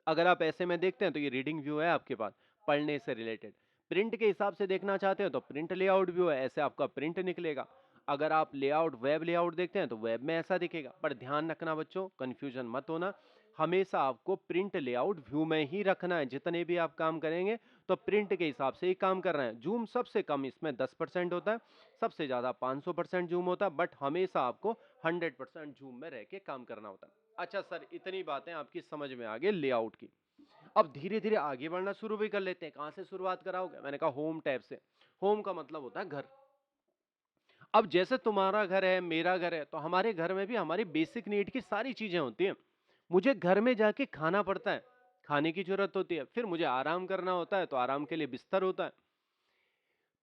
अगर आप ऐसे में देखते हैं तो ये रीडिंग व्यू है आपके पास, पढ़ने से रिलेटेड। प्रिंट के हिसाब से देखना चाहते हो तो प्रिंट लेआउट व्यू है, ऐसे आपका प्रिंट निकलेगा। अगर आप लेआउट वेब लेआउट देखते हैं तो वेब में ऐसा दिखेगा। पर ध्यान रखना बच्चों, कंफ्यूजन मत होना, हमेशा आपको प्रिंट लेआउट व्यू में ही रखना है। जितने भी आप काम करेंगे तो प्रिंट के हिसाब से ही काम कर रहे हैं। जूम सबसे कम इसमें 10% होता है, सबसे ज्यादा 500% जूम होता है, बट हमेशा आपको 100% जूम में रह के काम करना होता है। अच्छा सर, इतनी बातें आपकी समझ में आ गई लेआउट की। अब धीरे धीरे आगे बढ़ना शुरू भी कर लेते हैं। कहां से शुरुआत कराओगे? मैंने कहा होम टैब से। होम का मतलब होता है घर। अब जैसे तुम्हारा घर है, मेरा घर है, तो हमारे घर में भी हमारी बेसिक नीड की सारी चीजें होती हैं। मुझे घर में जाके खाना पड़ता है, खाने की जरूरत होती है, फिर मुझे आराम करना होता है तो आराम के लिए बिस्तर होता है।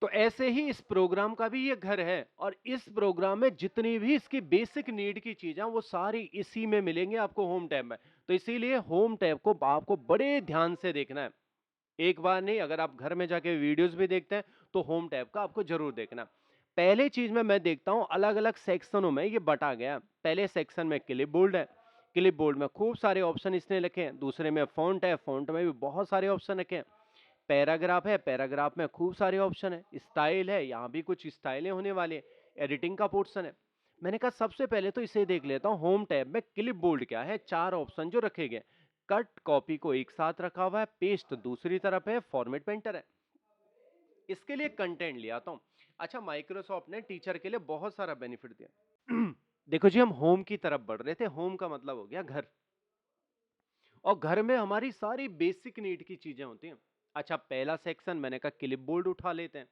तो ऐसे ही इस प्रोग्राम का भी ये घर है, और इस प्रोग्राम में जितनी भी इसकी बेसिक नीड की चीजें वो सारी इसी में मिलेंगे आपको, होम टैब में। तो इसीलिए होम टैब को आपको बड़े ध्यान से देखना है। एक बार नहीं, अगर आप घर में जाके वीडियोस भी देखते हैं तो होम टैब का आपको जरूर देखना। पहले चीज में मैं देखता हूं अलग अलग सेक्शनों में ये बटा गया। पहले सेक्शन में क्लिप बोर्ड है, क्लिप बोर्ड में खूब सारे ऑप्शन इसने लिखे हैं। दूसरे में फॉन्ट है, फॉन्ट में भी बहुत सारे ऑप्शन रखे हैं। पैराग्राफ है, पैराग्राफ में खूब सारे ऑप्शन है। स्टाइल है, यहाँ भी कुछ स्टाइलें होने वाली है। एडिटिंग का पोर्शन है। मैंने कहा सबसे पहले तो इसे देख लेता हूँ, होम टैब में क्लिप बोर्ड क्या है। 4 ऑप्शन जो रखे गए, कट कॉपी को एक साथ रखा हुआ है, पेस्ट दूसरी तरफ है, फॉर्मेट पेंटर है। इसके लिए कंटेंट ले आता हूँ। अच्छा, माइक्रोसॉफ्ट ने टीचर के लिए बहुत सारा बेनिफिट दिया। देखो जी, हम होम की तरफ बढ़ रहे थे। होम का मतलब हो गया घर, और घर में हमारी सारी बेसिक नीड की चीजें होती हैं। अच्छा, पहला सेक्शन मैंने कहा क्लिप बोर्ड उठा लेते हैं।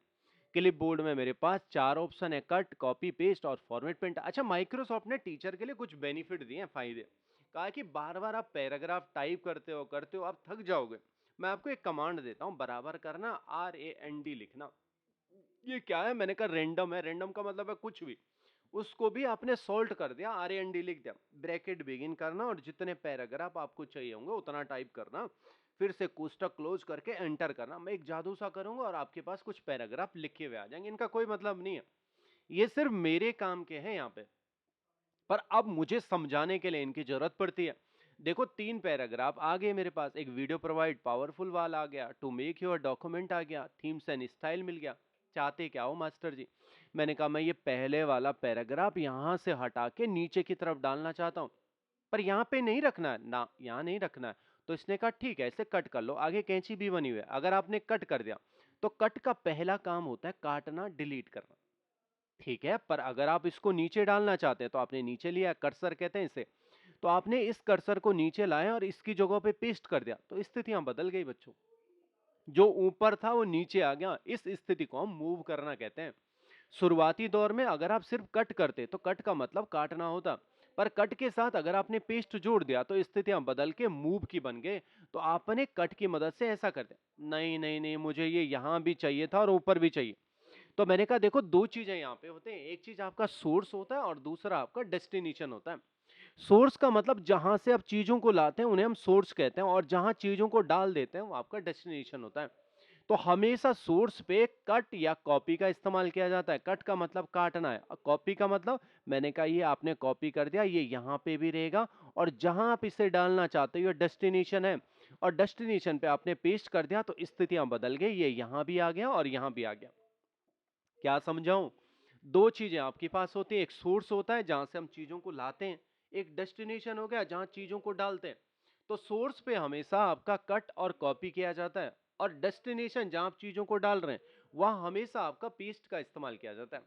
क्लिप बोर्ड में मेरे पास 4 ऑप्शन है, कट कॉपी पेस्ट और फॉर्मेट पेंट। अच्छा, माइक्रोसॉफ्ट ने टीचर के लिए कुछ बेनिफिट दिए हैं, फायदे। कहा कि बार बार आप पैराग्राफ टाइप करते हो आप थक जाओगे। मैं आपको एक कमांड देता हूं, बराबर करना RAND लिखना। ये क्या है? मैंने कहा रैंडम है। रैंडम का मतलब है कुछ भी। उसको भी आपने सॉल्ट कर दिया, RAND लिख दिया। ब्रैकेट बिगिन करना और जितने पैराग्राफ आपको चाहिए होंगे उतना टाइप करना, फिर से कोष्टक क्लोज करके एंटर करना। मैं एक जादू सा करूंगा और आपके पास कुछ पैराग्राफ लिखे हुए आ जाएंगे। इनका कोई मतलब नहीं है, ये सिर्फ मेरे काम के हैं यहाँ पे, पर अब मुझे समझाने के लिए इनकी जरूरत पड़ती है। देखो, 3 पैराग्राफ आ गए मेरे पास। एक वीडियो प्रोवाइड पावरफुल वाला आ गया, टू मेक योर डॉक्यूमेंट आ गया, थीम्स एंड स्टाइल मिल गया। चाहते क्या हो मास्टर जी? मैंने कहा मैं ये पहले वाला पैराग्राफ यहां से हटा के नीचे की तरफ डालना चाहता हूं, पर यहाँ पे नहीं रखना है ना, यहाँ नहीं रखना है। तो इसने कहा ठीक है, इसे कट कर लो। आगे कैंची भी बनी हुई है। अगर आपने कट कर दिया तो कट का पहला काम होता है काटना, डिलीट करना, ठीक है। पर अगर आप इसको नीचे डालना चाहते हैं तो आपने नीचे लिया, कर्सर कहते हैं इसे, तो आपने इस कर्सर को नीचे लाया और इसकी जगह पे पेस्ट कर दिया, तो स्थितियां बदल गई बच्चों। जो ऊपर था वो नीचे आ गया। इस स्थिति को हम मूव करना कहते हैं। शुरुआती दौर में अगर आप सिर्फ कट करते तो कट का मतलब काटना होता, पर कट के साथ अगर आपने पेस्ट जोड़ दिया तो स्थितियां बदल के मूव की बन गए। तो आपने कट की मदद से ऐसा कर दिया, नहीं नहीं नहीं, मुझे ये यहां भी चाहिए था और ऊपर भी चाहिए। तो मैंने कहा देखो, 2 चीजें यहाँ पे होते हैं। एक चीज आपका सोर्स होता है और दूसरा आपका डेस्टिनेशन होता है। सोर्स का मतलब जहां से आप चीजों को लाते हैं उन्हें हम सोर्स कहते हैं, और जहां चीजों को डाल देते हैं वो आपका डेस्टिनेशन होता है। तो हमेशा सोर्स पे कट या कॉपी का इस्तेमाल किया जाता है। कट का मतलब काटना है, और कॉपी का मतलब, मैंने कहा ये आपने कॉपी कर दिया, ये यहाँ पे भी रहेगा, और जहां आप इसे डालना चाहते हो ये डेस्टिनेशन है, और डेस्टिनेशन पे आपने पेस्ट कर दिया तो स्थितियां बदल गई, ये यहां भी आ गया और यहां भी आ गया। क्या समझाऊं? 2 चीजें आपके पास होती हैं। एक सोर्स होता है जहां से हम चीजों को लाते हैं, एक डेस्टिनेशन हो गया जहां चीजों को डालते हैं। तो सोर्स पे हमेशा आपका कट और कॉपी किया जाता है, और डेस्टिनेशन जहां आप चीजों को डाल रहे हैं वहां हमेशा आपका पेस्ट का इस्तेमाल किया जाता है।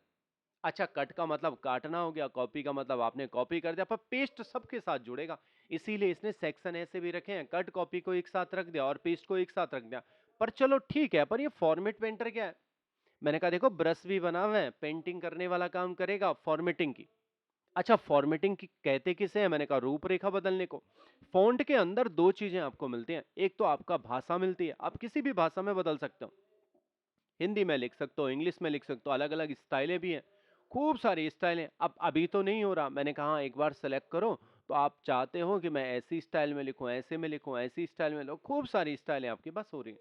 अच्छा, कट का मतलब काटना हो गया, कॉपी का मतलब आपने कॉपी कर दिया, पर पेस्ट सबके साथ जुड़ेगा। इसीलिए इसने सेक्शन ऐसे भी रखे हैं, कट कॉपी को एक साथ रख दिया और पेस्ट को एक साथ रख दिया। पर चलो ठीक है, पर ये फॉर्मेट पेंटर क्या है? मैंने कहा देखो, ब्रश भी बना हुआ है, पेंटिंग करने वाला काम करेगा, फॉर्मेटिंग की। अच्छा, फॉर्मेटिंग की कहते किसे है? मैंने कहा रूपरेखा बदलने को। फॉन्ट के अंदर 2 चीजें आपको मिलती हैं। एक तो आपका भाषा मिलती है, आप किसी भी भाषा में बदल सकते हो। हिंदी में लिख सकते हो, इंग्लिश में लिख सकते हो, अलग अलग स्टाइलें भी हैं, खूब सारी स्टाइलें। अब अभी तो नहीं हो रहा, मैंने कहा एक बार सेलेक्ट करो तो आप चाहते हो कि मैं ऐसी स्टाइल में लिखूं, ऐसे में लिखूं, ऐसी स्टाइल में लिखूं, खूब सारी स्टाइलें आपके पास हो रही हैं।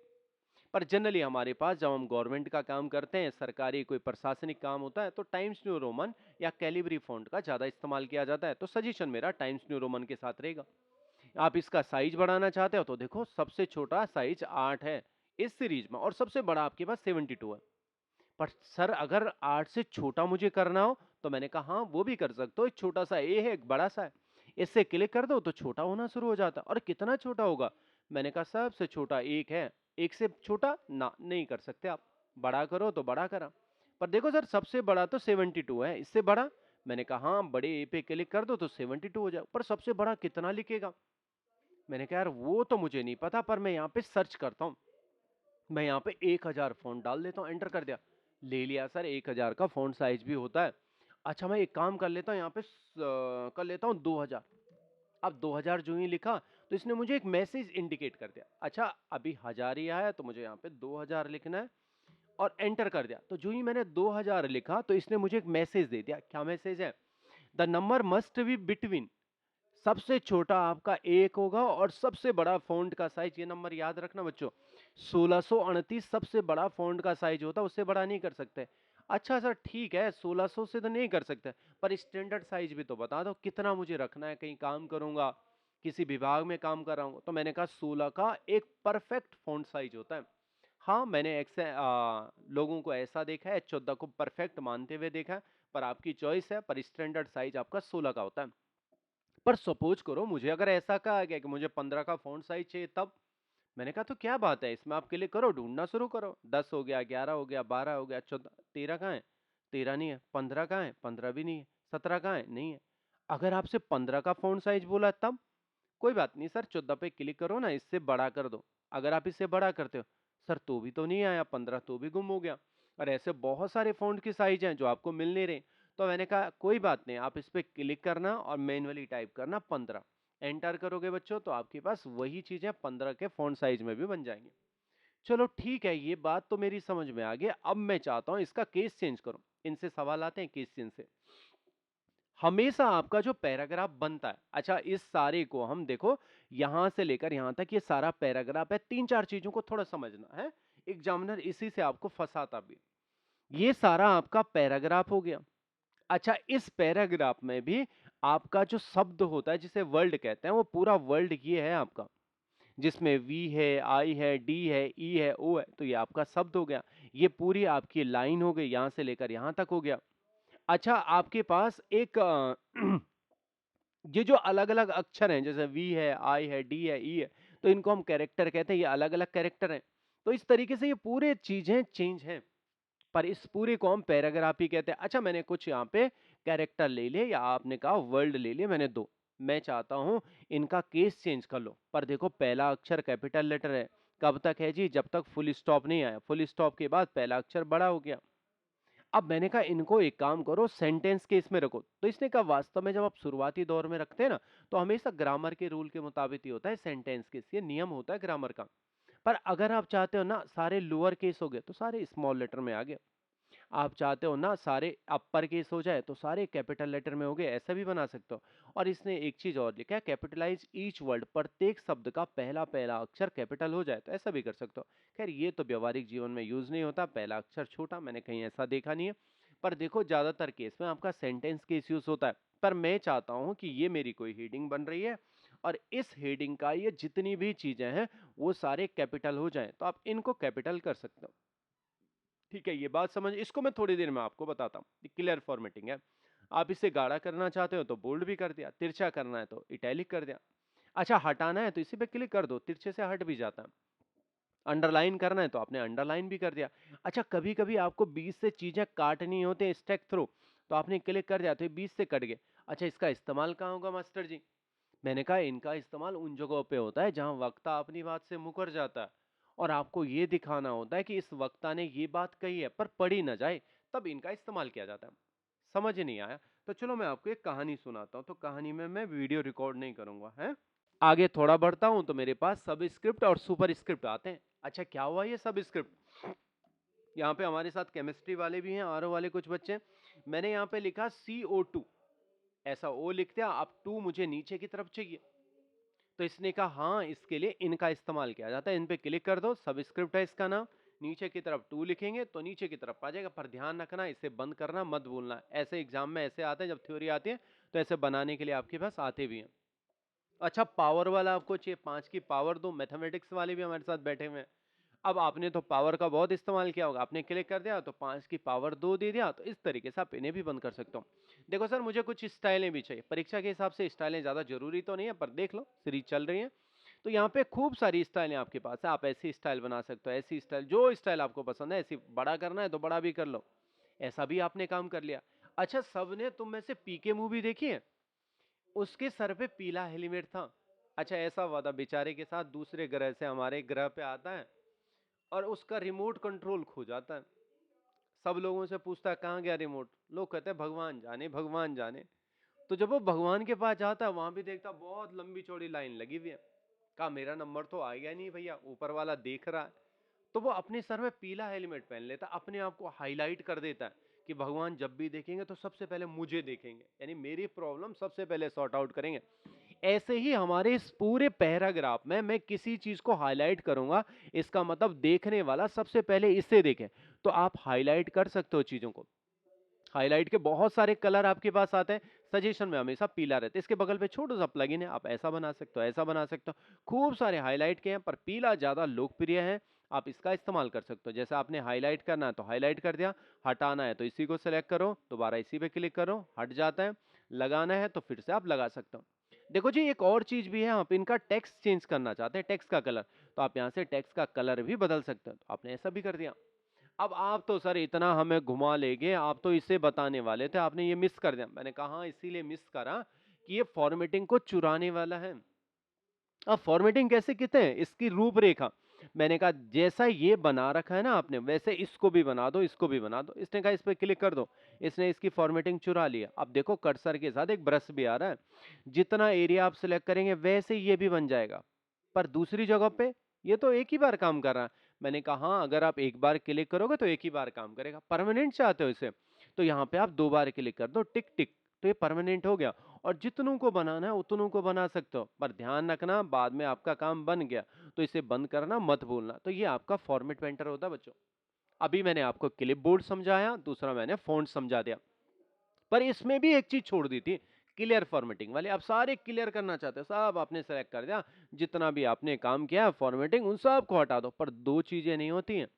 पर जनरली हमारे पास जब हम गवर्नमेंट का काम करते हैं, सरकारी कोई प्रशासनिक काम होता है, तो टाइम्स न्यू रोमन या कैलिब्री फॉन्ट का ज्यादा इस्तेमाल किया जाता है। तो सजेशन मेरा टाइम्स न्यू रोमन के साथ रहेगा। आप इसका साइज बढ़ाना चाहते हो तो देखो सबसे छोटा साइज 8 है इस सीरीज में, और सबसे बड़ा आपके पास 72 है। पर सर अगर 8 से छोटा मुझे करना हो तो मैंने कहा हाँ वो भी कर सकते हो, एक छोटा सा ए है, एक बड़ा सा है, इससे क्लिक कर दो तो छोटा होना शुरू हो जाता है। और कितना छोटा होगा? मैंने कहा सबसे छोटा एक है, एक से छोटा ना नहीं कर सकते आप, बड़ा करो तो बड़ा करा। पर देखो सर सबसे बड़ा तो 72 है, इससे बड़ा? मैंने कहा हाँ बड़े ए पे क्लिक कर दो तो 72 हो जाए, पर सबसे बड़ा कितना लिखेगा? मैंने कहा यार वो तो मुझे नहीं पता, पर मैं यहाँ पे सर्च करता हूँ। मैं यहाँ पे 1000 फॉन्ट डाल देता हूँ, एंटर कर दिया, ले लिया सर 1000 का फॉन्ट साइज भी होता है। अच्छा मैं एक काम कर लेता हूँ, यहाँ पे कर लेता हूँ 2000। अब 2000 जो ही लिखा तो इसने मुझे एक मैसेज इंडिकेट कर दिया। अच्छा अभी 1000 ही आया तो मुझे यहाँ पे 2000 लिखना है, और एंटर कर दिया। तो जो ही मैंने 2000 लिखा तो इसने मुझे एक मैसेज दे दिया। क्या मैसेज है? The number must be between, सबसे छोटा आपका 1 होगा और सबसे बड़ा फॉन्ट का साइज, ये नंबर याद रखना बच्चों, 1629 सबसे बड़ा फॉन्ट का साइज होता है, उससे बड़ा नहीं कर सकते। अच्छा सर ठीक है 1600 से तो नहीं कर सकते, पर स्टैंडर्ड साइज भी तो बता दो कितना मुझे रखना है, कहीं काम करूंगा, किसी विभाग में काम कर रहा हूँ। तो मैंने कहा 16 का एक परफेक्ट फॉन्ट साइज होता है। हाँ मैंने लोगों को ऐसा देखा है, 14 को परफेक्ट मानते हुए देखा है, पर आपकी चॉइस है, पर स्टैंडर्ड साइज आपका 16 का होता है। पर सपोज करो मुझे अगर ऐसा कहा गया कि मुझे 15 का फॉन्ट साइज चाहिए, तब मैंने कहा तो क्या बात है, इसमें आप क्लिक करो, ढूंढना शुरू करो, 10 हो गया, 11 हो गया, 12 हो गया, 14, 13 कहाँ है? 13 नहीं है। 15 कहाँ है? 15 भी नहीं है। 17 कहाँ है? नहीं है। अगर आपसे 15 का फॉन्ट साइज बोला तब कोई बात नहीं सर, 14 पे क्लिक करो ना, इससे बड़ा कर दो। अगर आप इससे बड़ा करते हो सर तो भी तो नहीं आया, 15 तो भी गुम हो गया। और ऐसे बहुत सारे फॉन्ट की साइज हैं जो आपको मिल नहीं रहे। तो मैंने कहा कोई बात नहीं, आप इस पे क्लिक करना और मैन्युअली टाइप करना 15, एंटर करोगे बच्चों तो आपके पास वही चीजें 15 के फॉन्ट साइज में भी बन जाएंगे। चलो ठीक है, ये बात तो मेरी समझ में आ गई। अब मैं चाहता हूं इसका केस चेंज करो। इनसे सवाल आते हैं केस चेंज से। हमेशा आपका जो पैराग्राफ बनता है, अच्छा इस सारे को हम देखो यहां से लेकर यहां तक ये सारा पैराग्राफ है, तीन चार चीजों को थोड़ा समझना है, एग्जामिनर इसी से आपको फंसाता भी। ये सारा आपका पैराग्राफ हो गया। अच्छा इस पैराग्राफ में भी आपका जो शब्द होता है जिसे वर्ल्ड कहते हैं, वो पूरा वर्ल्ड ये है आपका, जिसमें वी है, आई है, डी है, ई है, ओ है, तो ये आपका शब्द हो गया। ये पूरी आपकी लाइन हो गई, यहां से लेकर यहां तक हो गया। अच्छा आपके पास एक ये जो अलग अलग अक्षर हैं, जैसे वी है, आई है, डी है, ई है, तो इनको हम कैरेक्टर कहते हैं, ये अलग अलग कैरेक्टर हैं। तो इस तरीके से ये पूरे चीजें चेंज हैं, पर इस पूरे को हम पैराग्राफ ही कहते हैं। अच्छा मैंने कुछ यहाँ पे कैरेक्टर ले लिए, या आपने कहा वर्ड ले लिए, मैंने दो, मैं चाहता हूं इनका केस चेंज कर लो। पर देखो पहला अक्षर कैपिटल लेटर है, कब तक है जी? जब तक फुल स्टॉप नहीं आया, फुल स्टॉप के बाद पहला अक्षर बड़ा हो गया। अब मैंने कहा इनको एक काम करो सेंटेंस के इसमें रखो, तो इसने कहा वास्तव में जब आप शुरुआती दौर में रखते हैं ना, तो हमेशा ग्रामर के रूल के मुताबिक ही होता है सेंटेंस केस, ये नियम होता है ग्रामर का। पर अगर आप चाहते हो ना सारे लोअर केस हो गए तो सारे स्मॉल लेटर में आ गए, आप चाहते हो ना सारे अपर केस हो जाए तो सारे कैपिटल लेटर में हो गए, ऐसा भी बना सकते हो। और इसने एक चीज और लिखा है, कैपिटलाइज ईच वर्ड, प्रत्येक शब्द का पहला पहला अक्षर कैपिटल हो जाए, तो ऐसा भी कर सकते हो। खैर ये तो व्यवहारिक जीवन में यूज नहीं होता, पहला अक्षर छोटा, मैंने कहीं ऐसा देखा नहीं है। पर देखो ज्यादातर केस में आपका सेंटेंस केस यूज होता है। पर मैं चाहता हूं कि ये मेरी कोई हेडिंग बन रही है और इस हेडिंग का ये जितनी भी चीजें हैं वो सारे कैपिटल हो जाएं, तो आप इनको कैपिटल कर सकते हो। ठीक है, ये बात समझ, इसको मैं थोड़ी देर में आपको बताता हूँ। क्लियर फॉर्मेटिंग है। आप इसे गाढ़ा करना चाहते हो तो बोल्ड भी कर दिया, तिरछा करना है तो इटैलिक कर दिया। अच्छा हटाना है तो इसी पे क्लिक कर दो, तिरछे से हट भी जाता है। अंडरलाइन करना है तो आपने अंडरलाइन भी कर दिया। अच्छा कभी कभी आपको बीच से चीजें काटनी होते हैं, स्टेक थ्रू, तो आपने क्लिक कर दिया तो ये बीच से कट गए। अच्छा इसका इस्तेमाल कहाँ होगा मास्टर जी? मैंने कहा इनका इस्तेमाल उन जगहों पे होता है जहां वक्ता अपनी बात से मुकर जाता है और आपको ये दिखाना होता है कि इस वक्ता ने ये बात कही है पर पढ़ी ना जाए, तब इनका इस्तेमाल किया जाता है। समझ नहीं आया तो चलो मैं आपको एक कहानी सुनाता हूँ। तो कहानी में मैं वीडियो रिकॉर्ड नहीं करूंगा है। आगे थोड़ा बढ़ता हूं तो मेरे पास सब स्क्रिप्ट और सुपर स्क्रिप्ट आते हैं। अच्छा क्या हुआ ये सब स्क्रिप्ट? यहाँ पे हमारे साथ केमिस्ट्री वाले भी हैं, आरओ वाले कुछ बच्चे। मैंने यहाँ पे लिखा CO2, ऐसा ओ लिख दिया, अब टू मुझे नीचे की तरफ चाहिए। तो इसने कहा हाँ, इसके लिए इनका इस्तेमाल किया जाता है, इन पे क्लिक कर दो, सबस्क्रिप्ट है इसका नाम, नीचे की तरफ टू लिखेंगे तो नीचे की तरफ आ जाएगा। पर ध्यान रखना, इसे बंद करना मत भूलना। ऐसे एग्जाम में ऐसे आते हैं, जब थ्योरी आती है तो ऐसे बनाने के लिए आपके पास आते भी हैं। अच्छा, पावर वाला आपको चाहिए, 5 की पावर दो, मैथमेटिक्स वाले भी हमारे साथ बैठे हुए हैं। अब आपने तो पावर का बहुत इस्तेमाल किया होगा, आपने क्लिक कर दिया तो 5 की पावर 2 दे दिया, तो इस तरीके से आप इन्हें भी बंद कर सकते हो। देखो सर, मुझे कुछ स्टाइलें भी चाहिए, परीक्षा के हिसाब से स्टाइलें ज्यादा जरूरी तो नहीं है, पर देख लो सीरीज चल रही है तो यहाँ पे खूब सारी स्टाइलें आपके पास है। आप ऐसी स्टाइल बना सकते हो, ऐसी स्टाइल, जो स्टाइल आपको पसंद है, ऐसी बड़ा करना है तो बड़ा भी कर लो, ऐसा भी आपने काम कर लिया। अच्छा, सबने तुम में से पीके मूवी देखी है? उसके सर पे पीला हेलमेट था। अच्छा, ऐसा हुआ था बेचारे के साथ, दूसरे ग्रह से हमारे ग्रह पे आता है और उसका रिमोट कंट्रोल खो जाता है। सब लोगों से पूछता है कहाँ गया रिमोट, लोग कहते हैं भगवान जाने, भगवान जाने। तो जब वो भगवान के पास जाता है, वहां भी देखता बहुत लंबी चौड़ी लाइन लगी हुई है। कहा मेरा नंबर तो आ गया नहीं भैया, ऊपर वाला देख रहा है। तो वो अपने सर में पीला हेलमेट पहन लेता, अपने आप को हाईलाइट कर देता है कि भगवान जब भी देखेंगे तो सबसे पहले मुझे देखेंगे, यानी मेरी प्रॉब्लम सबसे पहले सॉर्ट आउट करेंगे। ऐसे ही हमारे इस पूरे पैराग्राफ में मैं किसी चीज को हाईलाइट करूंगा, इसका मतलब देखने वाला सबसे पहले इसे देखे। तो आप हाईलाइट कर सकते हो चीजों को। हाईलाइट के बहुत सारे कलर आपके पास आते हैं, सजेशन में हमेशा पीला रहता है। इसके बगल पे छोटा सा प्लगइन है, आप ऐसा बना सकते हो, ऐसा बना सकते हो। खूब सारे हाईलाइट के हैं, पर पीला ज्यादा लोकप्रिय है, आप इसका इस्तेमाल कर सकते हो। जैसे आपने हाईलाइट करना है तो हाईलाइट कर दिया, हटाना है तो इसी को सिलेक्ट करो, दोबारा इसी पे क्लिक करो, हट जाता है, लगाना है तो फिर से आप लगा सकते हो। देखो जी, एक और चीज भी है, आप इनका टेक्स्ट चेंज करना चाहते हैं, टेक्स्ट का कलर, तो आप यहाँ से टेक्स्ट का कलर भी बदल सकते हो। तो आपने ऐसा भी कर दिया। अब आप तो सर इतना हमें घुमा लेंगे, आप तो इसे बताने वाले थे, आपने ये मिस कर दिया। मैंने कहा हाँ, इसीलिए मिस करा कि ये फॉर्मेटिंग को चुराने वाला है। अब फॉर्मेटिंग कैसे कहते हैं, इसकी रूपरेखा। मैंने कहा जैसा ये बना रखा है ना आपने, वैसे इसको भी बना दो, इसको भी बना दो। इसने कहा इस पे क्लिक कर दो, इसने इसकी फॉर्मेटिंग चुरा लिया। अब देखो कर्सर के साथ एक ब्रश भी आ रहा है, जितना एरिया आप सिलेक्ट करेंगे वैसे ये भी बन जाएगा। पर दूसरी जगह पे ये तो एक ही बार काम कर रहा है। मैंने कहा हाँ, अगर आप एक बार क्लिक करोगे तो एक ही बार काम करेगा। परमानेंट चाहते हो इसे, तो यहाँ पे आप 2 बार क्लिक कर दो, टिक टिक, तो ये परमानेंट हो गया। और जितनों को बनाना है उतनों को बना सकते हो, पर ध्यान रखना बाद में आपका काम बन गया तो इसे बंद करना मत भूलना। तो ये आपका फॉर्मेट पेंटर होता है बच्चों। अभी मैंने आपको क्लिपबोर्ड समझाया, दूसरा मैंने फॉन्ट समझा दिया, पर इसमें भी एक चीज छोड़ दी थी, क्लियर फॉर्मेटिंग वाले। आप सारे क्लियर करना चाहते हो, सब आपने सेलेक्ट कर दिया, जितना भी आपने काम किया फॉर्मेटिंग उन सब को हटा दो। पर दो चीजें नहीं होती हैं।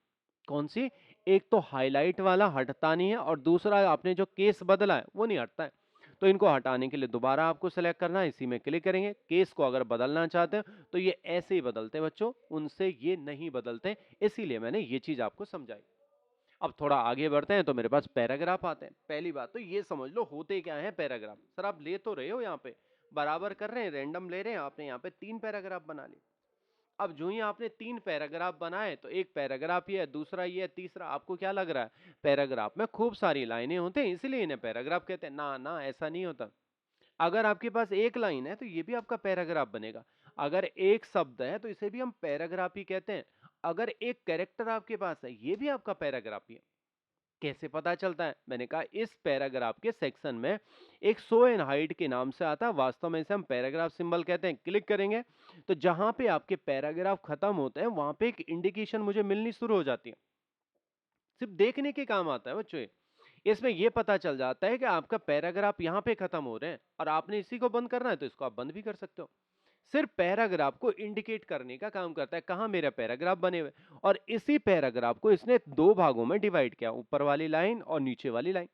कौन सी? एक तो हाईलाइट वाला हटता नहीं है, और दूसरा आपने जो केस बदला है वो नहीं हटता है। तो इनको हटाने के लिए दोबारा आपको सेलेक्ट करना है, इसी में क्लिक करेंगे। केस को अगर बदलना चाहते हैं तो ये ऐसे ही बदलते हैं बच्चों, उनसे ये नहीं बदलते, इसीलिए मैंने ये चीज आपको समझाई। अब थोड़ा आगे बढ़ते हैं तो मेरे पास पैराग्राफ आते हैं। पहली बात तो ये समझ लो होते क्या है पैराग्राफ। सर आप ले तो रहे हो, यहाँ पे बराबर कर रहे हैं, रैंडम ले रहे हैं, आपने यहाँ पे 3 पैराग्राफ बना लिए। अब जो ही आपने 3 पैराग्राफ बनाए, तो एक पैराग्राफ ये है, दूसरा ये है, तीसरा, आपको क्या लग रहा है पैराग्राफ में खूब सारी लाइनें होती हैं इसलिए इन्हें पैराग्राफ कहते हैं? ना ना, ऐसा नहीं होता। अगर आपके पास एक लाइन है तो ये भी आपका पैराग्राफ बनेगा। अगर एक शब्द है तो इसे भी हम पैराग्राफ ही कहते हैं। अगर एक कैरेक्टर आपके पास है, ये भी आपका पैराग्राफ ही है। कैसे पता चलता है? मैंने कहा इस पैराग्राफ के सेक्शन में एक शो एंड हाइड के नाम से आता है, वास्तव में इसे हम पैराग्राफ सिंबल कहते हैं। क्लिक करेंगे तो जहां पे आपके पैराग्राफ खत्म होते हैं वहां पे एक इंडिकेशन मुझे मिलनी शुरू हो जाती है। सिर्फ देखने के काम आता है बच्चों ये। इसमें यह पता चल जाता है कि आपका पैराग्राफ यहाँ पे खत्म हो रहे हैं और आपने इसी को बंद करना है, तो इसको आप बंद भी कर सकते हो। सिर्फ पैराग्राफ को इंडिकेट करने का काम करता है, कहां मेरा पैराग्राफ बने हुए। और इसी पैराग्राफ को इसने 2 भागों में डिवाइड किया, ऊपर वाली लाइन और नीचे वाली लाइन।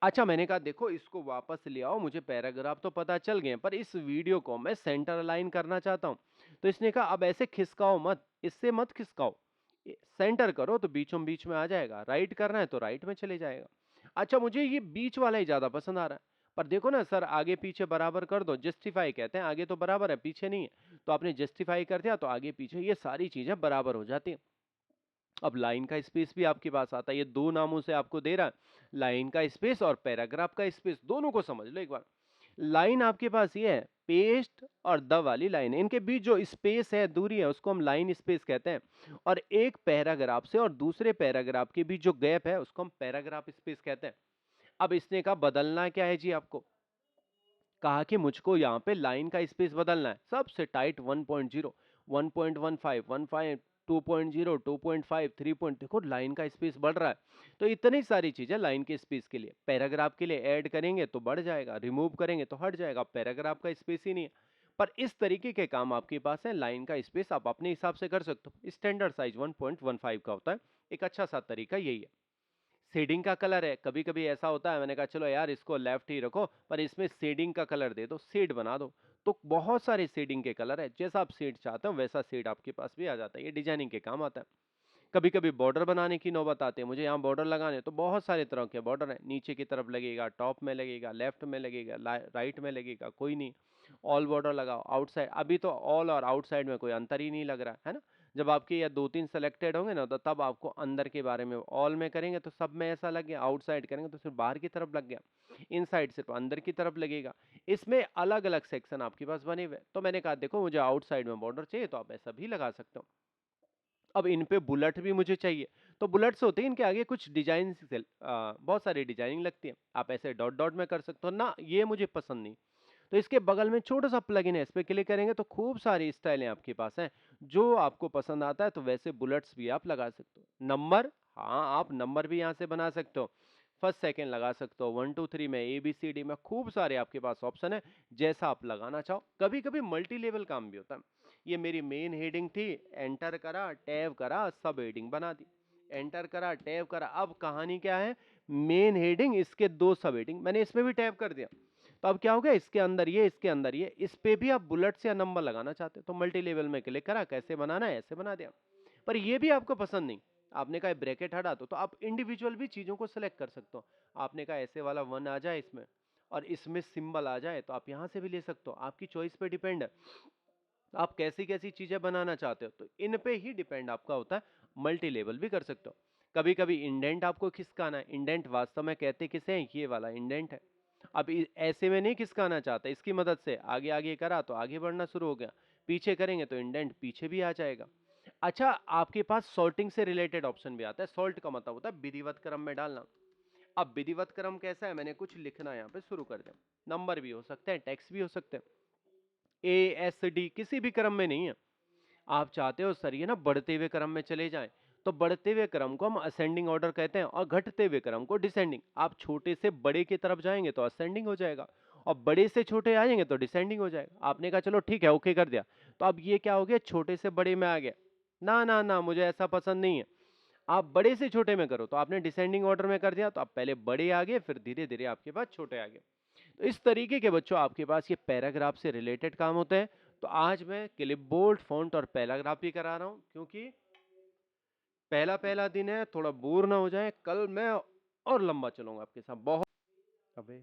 अच्छा, मैंने कहा देखो इसको वापस ले आओ, मुझे पैराग्राफ तो पता चल गए, पर इस वीडियो को मैं सेंटर अलाइन करना चाहता हूं। तो इसने कहा अब ऐसे खिसकाओ मत, इससे मत खिसकाओ, सेंटर करो तो बीचों बीच में आ जाएगा, राइट करना है तो राइट में चले जाएगा। अच्छा, मुझे ये बीच वाला ही ज्यादा पसंद आ रहा है। पर देखो ना सर, आगे पीछे बराबर कर दो, जस्टिफाई कहते हैं, आगे तो बराबर है पीछे नहीं है, तो आपने जस्टिफाई कर दिया तो आगे पीछे ये सारी चीजें बराबर हो जाती हैं। अब लाइन का स्पेस भी आपके पास आता है, ये 2 नामों से आपको दे रहा है, लाइन का स्पेस और पैराग्राफ का स्पेस, दोनों को समझ लो एक बार। लाइन आपके पास ये है, पेस्ट और द वाली लाइन, इनके बीच जो स्पेस है, दूरी है, उसको हम लाइन स्पेस कहते हैं। और एक पैराग्राफ से और दूसरे पैराग्राफ के बीच जो गैप है उसको हम पैराग्राफ स्पेस कहते हैं। अब इसने कहा बदलना क्या है जी आपको? कहा कि मुझको यहाँ पे लाइन का स्पेस बदलना है, सबसे टाइट 1.0, 1.15, 15, 2.0, 2.5, 3 देखो लाइन का स्पेस बढ़ रहा है। तो इतनी सारी चीजें लाइन के स्पेस के लिए, पैराग्राफ के लिए ऐड करेंगे तो बढ़ जाएगा, रिमूव करेंगे तो हट जाएगा, पैराग्राफ का स्पेस ही नहीं है। पर इस तरीके के काम आपके पास है, लाइन का स्पेस आप अपने हिसाब से कर सकते हो। स्टैंडर्ड साइज 1.15 का होता है। एक अच्छा सा तरीका यही है। शेडिंग का कलर है, कभी कभी ऐसा होता है, मैंने कहा चलो यार इसको लेफ्ट ही रखो पर इसमें शेडिंग का कलर दे दो, शेड बना दो। तो बहुत सारे शेडिंग के कलर है, जैसा आप शेड चाहते हो वैसा शेड आपके पास भी आ जाता है। ये डिजाइनिंग के काम आता है। कभी कभी बॉर्डर बनाने की नौबत आती है, मुझे यहाँ बॉर्डर लगाने, तो बहुत सारे तरह के बॉर्डर है, नीचे की तरफ लगेगा, टॉप में लगेगा, लेफ्ट में लगेगा, राइट में लगेगा, कोई नहीं। ऑल बॉर्डर लगाओ, आउटसाइड, अभी तो ऑल और आउटसाइड में कोई अंतर ही नहीं लग रहा है ना। जब आपके ये 2-3 सेलेक्टेड होंगे ना, तो तब आपको अंदर के बारे में, ऑल में करेंगे तो सब में ऐसा लग गया, आउटसाइड करेंगे तो सिर्फ बाहर की तरफ लग गया, इनसाइड सिर्फ अंदर की तरफ लगेगा। इसमें अलग अलग सेक्शन आपके पास बने हुए। तो मैंने कहा देखो मुझे आउटसाइड में बॉर्डर चाहिए, तो आप ऐसा भी लगा सकते हो। अब इन पे बुलेट भी मुझे चाहिए, तो बुलेट्स होते हैं इनके आगे कुछ डिजाइन, बहुत सारी डिजाइनिंग लगती है, आप ऐसे डॉट डॉट में कर सकते हो ना, ये मुझे पसंद नहीं। तो इसके बगल में छोटा सा प्लगइन है, इस पे क्लिक करेंगे तो खूब सारी स्टाइलें आपके पास हैं, जो आपको पसंद आता है। तो वैसे बुलेट्स भी आप लगा सकते हो। नंबर, हाँ आप नंबर भी यहाँ से बना सकते हो, फर्स्ट सेकंड लगा सकते हो, 1 2 3 में, ABCD में, खूब सारे आपके पास ऑप्शन है, जैसा आप लगाना चाहो। कभी कभी मल्टी लेवल काम भी होता है। ये मेरी मेन हेडिंग थी, एंटर करा, टैब करा, सब हेडिंग बना दी। एंटर करा, टैब करा, अब कहानी क्या है, मेन हेडिंग, इसके 2 सब हेडिंग, मैंने इसमें भी टैब कर दिया। तो अब क्या हो गया, इसके अंदर ये, इसके अंदर ये, इस पे भी आप बुलेट्स या नंबर लगाना चाहते हो तो मल्टी लेवल में क्लिक करा, कैसे बनाना है ऐसे बना दिया। पर ये भी आपको पसंद नहीं, आपने कहा ब्रैकेट हटा दो, तो आप इंडिविजुअल भी चीजों को सिलेक्ट कर सकते हो। आपने कहा ऐसे वाला 1 आ जाए इसमें, और इसमें सिंबल आ जाए, तो आप यहां से भी ले सकते हो, आपकी चॉइस पे डिपेंड है आप कैसी कैसी चीजें बनाना चाहते हो। तो इन पे ही डिपेंड आपका होता है, मल्टी लेवल भी कर सकते हो। कभी कभी इंडेंट आपको खिसकाना है, इंडेंट वास्तव में कहते किसे हैं, ये वाला इंडेंट है। अब ऐसे में नहीं खिसकाना चाहता, इसकी मदद से आगे आगे करा तो आगे बढ़ना शुरू हो गया, पीछे करेंगे तो इंडेंट पीछे भी आ जाएगा। अच्छा, आपके पास सॉर्टिंग से रिलेटेड ऑप्शन भी आता है। सॉल्ट का मतलब होता है विधिवत क्रम में डालना। अब विधिवत क्रम कैसा है, मैंने कुछ लिखना यहाँ पे शुरू कर दिया, नंबर भी हो सकते हैं, टेक्स्ट भी हो सकते हैं, ASD किसी भी क्रम में नहीं है। आप चाहते हो सर ये ना बढ़ते हुए क्रम में चले जाएं, तो बढ़ते हुए क्रम को हम असेंडिंग ऑर्डर कहते हैं, और घटते हुए क्रम को डिसेंडिंग। आप छोटे से बड़े की तरफ जाएंगे तो असेंडिंग हो जाएगा, और बड़े से छोटे आएंगे तो डिसेंडिंग हो जाएगा। आपने कहा चलो ठीक है, ओके कर दिया, तो अब ये क्या हो गया, छोटे से बड़े में आ गया। ना ना ना, मुझे ऐसा पसंद नहीं है, आप बड़े से छोटे में करो। तो आपने डिसेंडिंग ऑर्डर में कर दिया, तो आप पहले बड़े आ गए, फिर धीरे धीरे आपके पास छोटे आ गए। तो इस तरीके के बच्चों आपके पास ये पैराग्राफ से रिलेटेड काम होते हैं। तो आज मैं क्लिपबोर्ड, फॉन्ट और पैराग्राफ भी करा रहा हूं, क्योंकि पहला पहला दिन है, थोड़ा बोर ना हो जाए। कल मैं और लंबा चलूंगा आपके साथ बहुत। अबे